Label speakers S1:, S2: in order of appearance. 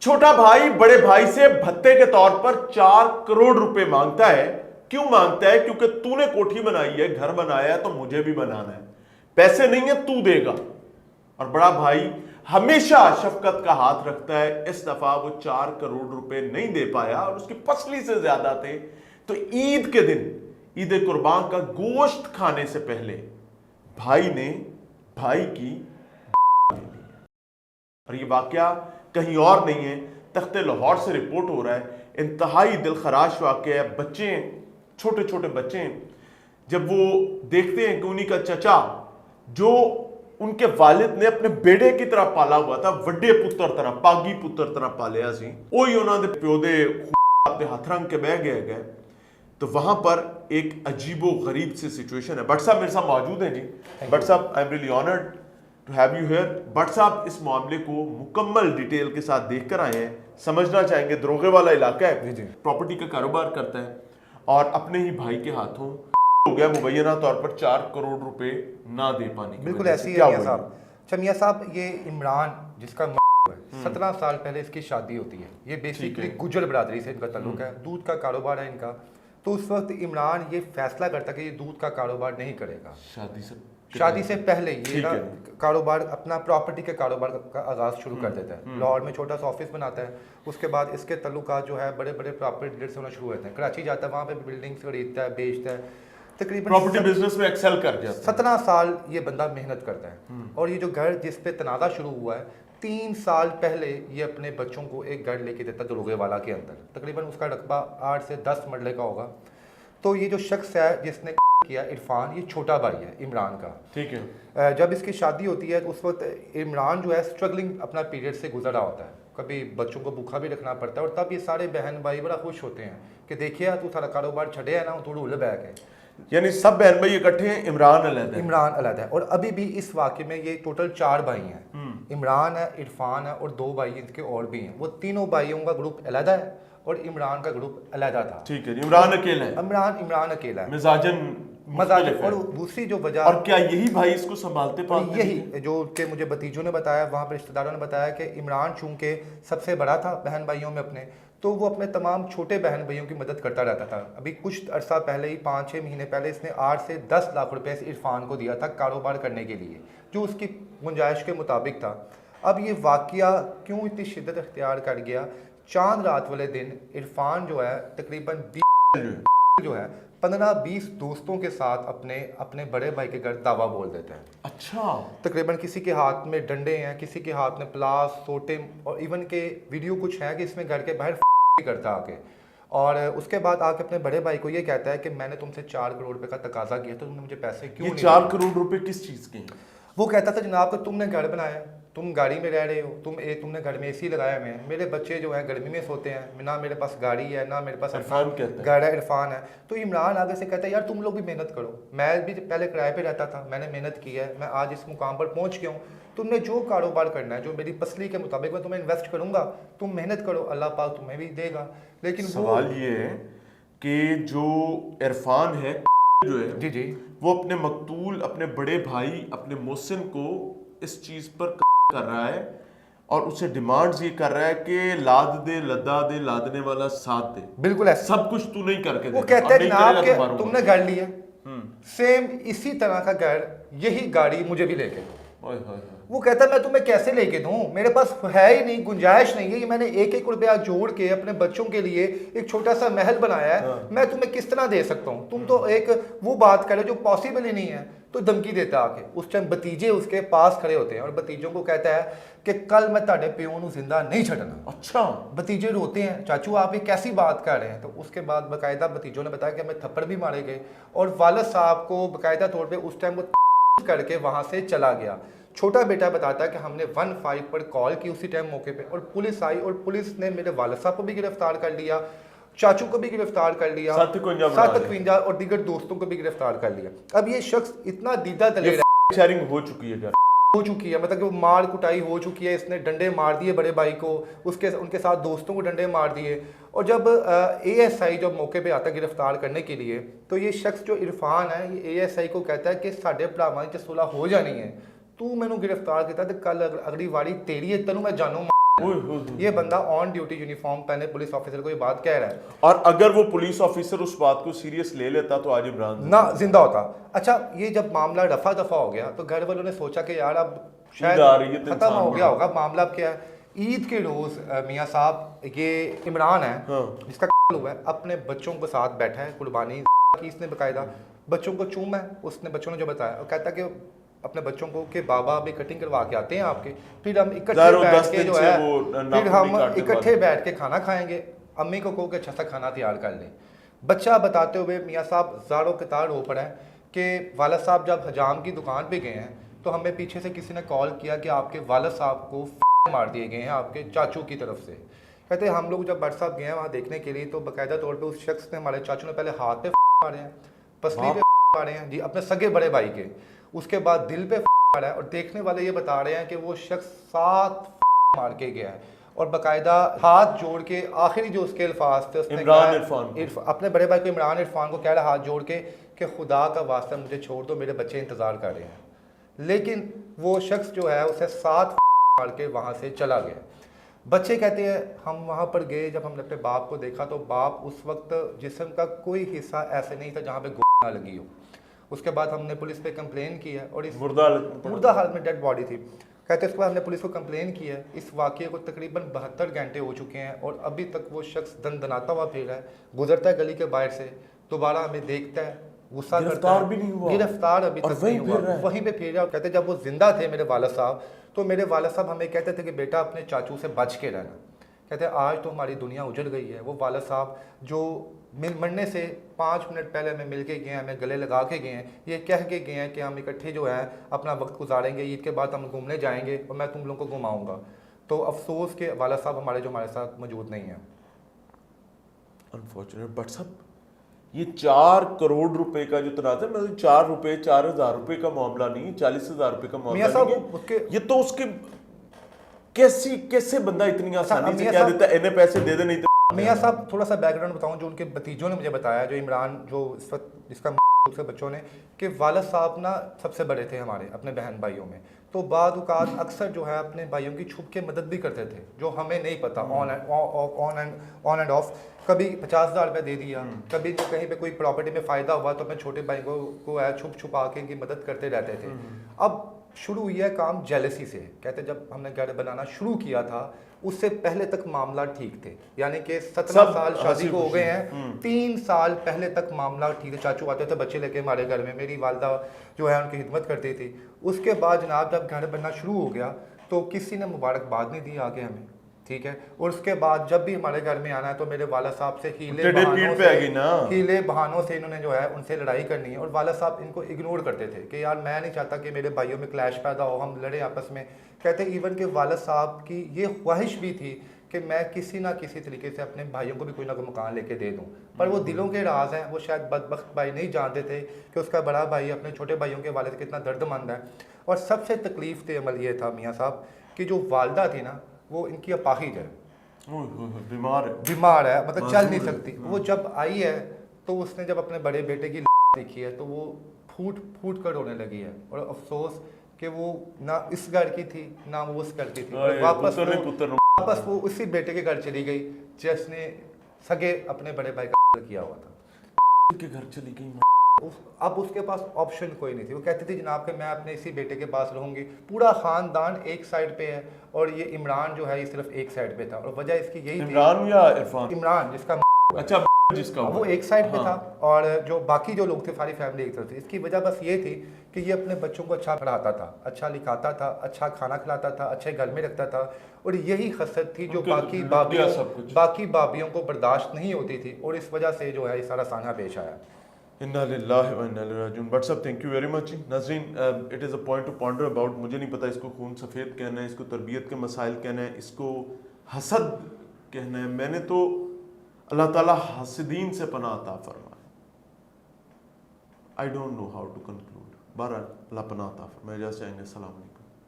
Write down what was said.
S1: छोटा भाई बड़े भाई से भत्ते के तौर पर 4 करोड़ रुपए मांगता है। क्यों मांगता है? क्योंकि तूने कोठी बनाई है, घर बनाया है, तो मुझे भी बनाना है। पैसे नहीं है, तू देगा। और बड़ा भाई हमेशा शफकत का हाथ रखता है। इस दफा वो 4 करोड़ रुपए नहीं दे पाया और उसकी पसली से ज्यादा थे। तो ईद के दिन, ईद कुर्बान का गोश्त खाने से पहले भाई ने भाई की ले ली। और ये वाकया कहीं और नहीं है, तख्ते लाहौर से रिपोर्ट हो रहा है। इंतहाई दिलखराश वाकया है। बच्चे, छोटे छोटे बच्चे, जब वो देखते हैं कि उन्हीं का चचा जो उनके वालिद ने अपने बेटे की तरह पाला हुआ था, वड्डे पुत्र तरह, पागी पुत्र तरह पालिया सी, वही उन्होंने प्यो दे अपने हथ रंग के बह गए। तो वहां पर एक अजीबो गरीब सी सिचुएशन है। बट साहब मेरे साथ मौजूद हैं जी। बट साहब I am really honoured to have you here. But साहब इस मामले को मुकम्मल डिटेल के साथ देख कर आए हैं, समझना चाहेंगे। दरोगे वाला इलाका है, प्रॉपर्टी का कारोबार करता है और अपने ही भाई के हाथों हो गया मुबैना तौर पर 4 करोड़ रुपए ना दे पाने की।
S2: बिल्कुल ऐसी है मियां साहब। अच्छा मियां साहब, ये इमरान जिसका 17 साल पहले इसकी शादी होती है। ये बेसिकली गुजर बरादरी से इनका ताल्लुक है, दूध का कारोबार है इनका। तो उस वक्त इमरान ये फैसला करता कि ये दूध का कारोबार नहीं करेगा। शादी से पहले ये ना कारोबार, अपना प्रॉपर्टी के कारोबार का आगाज शुरू कर देता है। लाहौर में छोटा सा ऑफिस बनाता है। उसके बाद इसके ताल्लुकात जो है बड़े बड़े प्रॉपर्टी डीलर से होना शुरू होते हैं। कराची जाता है, वहाँ पे बिल्डिंग्स खरीदता है, बेचता है। तकरीबन
S1: प्रॉपर्टी बिजनेस में एक्सेल कर जाता है।
S2: 17 साल ये बंदा मेहनत करता है। और ये जो घर जिस पे तनाज़ा शुरू हुआ है, 3 साल पहले ये अपने बच्चों को एक घर लेके देता दरोगे वाला के अंदर। तकरीबन उसका रकबा 8 से 10 मरले का होगा। तो ये जो शख्स है जिसने किया, इरफान, ये छोटा भाई है इमरान का।
S1: ठीक है।
S2: जब इसकी शादी होती है तो उस वक्त इमरान जो है स्ट्रगलिंग अपना पीरियड से गुजर रहा होता है। कभी बच्चों को भूखा भी रखना पड़ता है। और तब ये सारे बहन भाई बड़ा खुश होते हैं कि देखिए तू सारा कारोबार छड़े है ना, थोड़ा उल बैग है।
S1: यानी सब बहन भाई इकट्ठे हैं, इमरान अलग है।
S2: इमरान अलग है। और अभी भी इस वाक़े में ये टोटल 4 भाई हैं। इमरान है, इरफान है और 2 भाई इनके और भी हैं। वो तीनों भाइयों का ग्रुप अलग है और इमरान का ग्रुप अलग था।
S1: ठीक है, इमरान अकेला है।
S2: इमरान अकेला है,
S1: मजाजन।
S2: और दूसरी जो वजह,
S1: और क्या यही भाई इसको संभालते पालते?
S2: यही जो कि मुझे भतीजों ने बताया, वहाँ पर रिश्तेदारों ने बताया कि इमरान चूंकि सबसे बड़ा था बहन भाइयों में अपने, तो वो अपने तमाम छोटे बहन भाइयों की मदद करता रहता था। अभी कुछ अरसा पहले ही, 5-6 महीने पहले, इसने 8 से 10 लाख रुपए इरफान को दिया था कारोबार करने के लिए, जो उसकी गुंजाइश के मुताबिक था। अब ये वाकया क्यों इतनी शिद्दत अख्तियार कर गया? चांद रात वाले दिन इरफान जो है तकरीबन 20 जो है 15-20 दोस्तों के साथ अपने बड़े भाई के घर दावा बोल देते हैं।
S1: अच्छा।
S2: तकरीबन किसी के हाथ में डंडे हैं, किसी के हाथ में प्लास, सोटे, और इवन के वीडियो कुछ है कि इसमें घर के बाहर करता आके। और उसके बाद आके अपने बड़े भाई को ये कहता है कि मैंने तुमसे 4 करोड़ रुपए का तकाजा किया, तो तुमने मुझे पैसे क्यों नहीं?
S1: 4 करोड़ रुपए किस चीज के?
S2: वो कहता था जनाब कि तुमने घर बनाया, तुम गाड़ी में रह रहे हो, तुमने घर में एसी लगाया हुए हैं, मेरे बच्चे जो हैं गर्मी में सोते हैं, ना मेरे पास गाड़ी है, ना मेरे पास घर है। इरफान है। तो इमरान आगे से कहता है यार तुम लोग भी मेहनत करो, मैं भी पहले किराए पे रहता था, मैंने मेहनत की है, मैं आज इस मुकाम पर पहुंच गया हूँ। तुमने जो कारोबार करना है, जो मेरी पसली के मुताबिक मैं तुम्हें इन्वेस्ट करूंगा, तुम मेहनत करो, अल्लाह पाक तुम्हें भी देगा। लेकिन
S1: सवाल ये है कि जो इरफान है जो है
S2: जी
S1: वो अपने मकतूल, अपने बड़े भाई, अपने मोहसिन को इस चीज पर कर रहा है और उसे डिमांड्स ये कर रहा है कि लाद दे, लदा दे, लादने वाला साथ दे।
S2: बिल्कुल है, सब
S1: कुछ तू नहीं करके
S2: वो कहते हैं जनाब कि तुमने घर लिया, सेम इसी तरह का घर, यही गाड़ी मुझे भी लेके दो। वो कहता है मैं तुम्हें कैसे लेके दूं, मेरे पास है ही नहीं, गुंजाइश नहीं है। ये मैंने 1-1 रुपया जोड़ के अपने बच्चों के लिए एक छोटा सा महल बनाया है, मैं तुम्हें किस तरह दे सकता हूँ? तुम तो एक वो बात करे जो पॉसिबल ही नहीं है। तो धमकी देता आके। उस टाइम भतीजे उसके पास खड़े होते हैं और भतीजों को कहता है कि कल मैं ताड़े प्यो नूं जिंदा नहीं छड़ना।
S1: अच्छा।
S2: भतीजे रोते हैं, चाचू आप ये कैसी बात कर रहे हैं? तो उसके बाद बाकायदा भतीजों ने बताया कि हमें थप्पड़ भी मारे गए और वालिद साहब को बाकायदा तौर पर उस टाइम वो करके वहां से चला गया। छोटा बेटा बताता है कि हमने 15 पर कॉल की उसी टाइम मौके पे, और पुलिस आई और पुलिस ने मेरे वालिद साहब को भी गिरफ्तार कर लिया, चाचू को भी गिरफ्तार कर लिया, 751 और दीगर दोस्तों को भी गिरफ्तार कर लिया। अब ये शख्स इतना दीदा दलेर
S1: शेयरिंग हो चुकी है,
S2: मतलब कि वो मार कुटाई हो चुकी है, इसने डंडे मार दिए बड़े भाई को, उनके साथ दोस्तों को डंडे मार दिए। और जब ASI जब मौके पे आता गिरफ्तार करने के लिए, तो ये शख्स जो इरफान है ये ASI को कहता है कि साढ़े भरावां च सुलह हो जानी है, तू मैनू गिरफ्तार किया तो कल अगली वारी तेरी है, तेनू मैं जानू ये बंदा ऑन ड्यूटी यूनिफॉर्म पहने पुलिस ऑफिसर को ये बात कह रहा है,
S1: और अगर वो पुलिस ऑफिसर उस बात को सीरियस ले लेता तो आज इमरान
S2: ना जिंदा होता। अच्छा, ये जब मामला रफा दफा हो गया तो घर वालों ने सोचा कि यार अब शायद
S1: आ रही है तो
S2: खत्म
S1: इंसान
S2: हो गया होगा। मामला अब क्या है, ईद के रोज मियाँ साहब, ये इमरान है जिसका हुआ है, अपने बच्चों के साथ बैठा है, कुर्बानी की इसने बकायदा बच्चों को चूमा है उसने, बच्चों ने जो बताया, और कहता कि अपने बच्चों को कि बाबा अभी कटिंग करवा के आते हैं आपके, फिर हम इकट्ठे बैठ के जो है फिर हम इकट्ठे बैठ के खाना खाएंगे, अम्मी को कहो कि अच्छा सा खाना तैयार कर लें। बच्चा बताते हुए मियाँ साहब ज़ारों के तार रो पड़ा है कि वालिद साहब जब हजाम की दुकान पे गए हैं तो हमें पीछे से किसी ने कॉल किया कि आपके वालिद साहब को मार दिए गए हैं आपके चाचू की तरफ से। कहते हैं हम लोग जब भट्ट साहब गए हैं वहाँ देखने के लिए तो बाकायदा तौर पे उस शख्स ने, हमारे चाचू ने पहले हाथ पे मारे हैं, पसली पे मारे हैं जी अपने सगे बड़े भाई के, उसके बाद दिल पे मारा है, और देखने वाले ये बता रहे हैं कि वो शख्स 7 मार के गया है, और बाकायदा हाथ जोड़ के आखिरी जो उसके अल्फाज थे उसने अपने बड़े भाई को, इमरान इरफान को कह रहा हाथ जोड़ के कि खुदा का वास्ता मुझे छोड़ दो, मेरे बच्चे इंतज़ार कर रहे हैं। लेकिन वो शख्स जो है उसे 7 मार के वहाँ से चला गया। बच्चे कहते हैं हम वहाँ पर गए, जब हमने अपने बाप को देखा तो बाप उस वक्त जिस्म का कोई हिस्सा ऐसे नहीं था जहाँ पे गोली ना लगी हो। उसके बाद हमने पुलिस पे कंप्लेन की है, और इस मुर्दा हालत में डेड बॉडी थी। कहते हैं उसके बाद हमने पुलिस को कंप्लेन की है। इस वाक़े को तकरीबन 72 घंटे हो चुके हैं और अभी तक वो शख्स दनदनाता हुआ फिर रहा है, गुजरता है गली के बाहर से, दोबारा हमें देखता है, गुस्सा करता है, गिरफ्तार अभी तक नहीं हुआ, वहीं पे फिर रहा है। कहते जब वो जिंदा थे मेरे वालिद साहब, तो मेरे वालिद साहब हमें कहते थे कि बेटा अपने चाचू से बच के रहना। कहते आज तो हमारी दुनिया उजड़ गई है। वो वालिद साहब जो मरने से 5 मिनट पहले हमें मिल के गए हैं, हमें गले लगा के गए हैं, ये कह के गए हैं कि हम इकट्ठे जो है अपना वक्त गुजारेंगे, ईद के बाद हम घूमने जाएंगे और मैं तुम लोगों को घुमाऊंगा। तो अफसोस के वालिद साहब हमारे जो हमारे साथ मौजूद नहीं है।
S1: अनफॉर्चुनेट। बट सब ये 4 करोड़ रुपए का जो तनाज़ा, मतलब 4 रुपए 4,000 रुपए का मामला नहीं, 40,000 रुपए का मामला नहीं, ये तो उसके कैसे बंदा इतनी आसानी से क्या देता है, इन्हें पैसे दे दे नहीं तो।
S2: मियाँ साहब थोड़ा सा बैकग्राउंड बताऊं, जो उनके भतीजों ने मुझे बताया, जो इमरान जो इस वक्त जिसका उसके बच्चों ने, कि वालिद साहब ना सबसे बड़े थे हमारे अपने बहन भाइयों में, तो बाद औक़ात अक्सर जो है अपने भाइयों की छुप के मदद भी करते थे जो हमें नहीं पता, ऑन एंड ऑफ। कभी 50,000 रुपये दे दिया, कभी कहीं पे कोई प्रॉपर्टी में फ़ायदा हुआ तो अपने छोटे भाई को है छुप छुपा के इनकी मदद करते रहते थे। अब शुरू हुई है काम जेलसी से। कहते जब हमने घर बनाना शुरू किया था उससे पहले तक मामला ठीक थे, यानी कि 17 साल शादी को हो गए हैं, 3 साल पहले तक मामला ठीक है। चाचू आते थे बच्चे लेके हमारे घर में, मेरी वालदा जो है उनकी खिदमत करती थी। उसके बाद जनाब जब घर बनना शुरू हो गया तो किसी ने मुबारकबाद नहीं दी आगे हमें, ठीक है। और उसके बाद जब भी हमारे घर में आना है तो मेरे वाला साहब से हीले बहानों से इन्होंने जो है उनसे लड़ाई करनी है, और वाला साहब इनको इग्नोर करते थे कि यार मैं नहीं चाहता कि मेरे भाइयों में क्लैश पैदा हो, हम लड़े आपस में। कहते इवन के वाला साहब की ये ख्वाहिश भी थी कि मैं किसी ना किसी तरीके से अपने भाइयों को भी कोई ना कोई मकान लेके दे दूं, पर वो दिलों के राज हैं। वो शायद बदबख्त भाई नहीं जानते थे कि उसका बड़ा भाई अपने छोटे भाइयों के वालिद कितना दर्दमंद है। और सबसे तकलीफ दे अमल ये था मियाँ साहब कि जो वालदा थी ना वो इनकी अपाहिज है, बीमार है, मतलब चल नहीं सकती। वो जब आई है तो उसने जब अपने बड़े बेटे की देखी है तो वो फूट फूट कर रोने लगी है, और अफसोस कि वो ना इस घर की थी ना वो उस घर की थी। वापस वो उसी बेटे के घर चली गई जिसने सगे अपने बड़े भाई का किया हुआ था,
S1: के घर चली गई।
S2: अब उसके पास ऑप्शन कोई नहीं थी। वो कहती थी जनाब कि मैं अपने इसी बेटे के पास रहूंगी। पूरा खानदान एक साइड पे है और ये इमरान जो है ये सिर्फ एक साइड पे था, और वजह इसकी यही
S1: इमरान या इरफान?
S2: इमरान जिसका
S1: अच्छा जिसका
S2: वो एक साइड पे था, और जो बाकी जो लोग थे सारी फैमिली एक तरफ थी। इसकी वजह बस ये थी कि ये अपने बच्चों को अच्छा पढ़ाता था, अच्छा लिखाता था, अच्छा खाना खिलाता था, अच्छे घर में रखता था, और यही खसरत थी जो बाकी बाबियों को बर्दाश्त नहीं होती थी, और इस वजह से जो है ये सारा साना पेश आया।
S1: इन्ना लिल्लाहि व इन्ना इलैहि राजिऊन। बट सब थैंक यू वेरी मच नाज़रीन, it is a point two ponder about. मुझे नहीं पता इसको खून सफ़ेद कहना है, इसको तरबियत के मसाइल कहना है, इसको हसद कहना है। मैंने तो अल्लाह ताला हसदीन से पनाह अता फरमाए। I don't know how to conclude. बहरहाल अल्लाह पनाह अता फरमाए। जैसे आएंगे। अस्सलाम वालेकुम।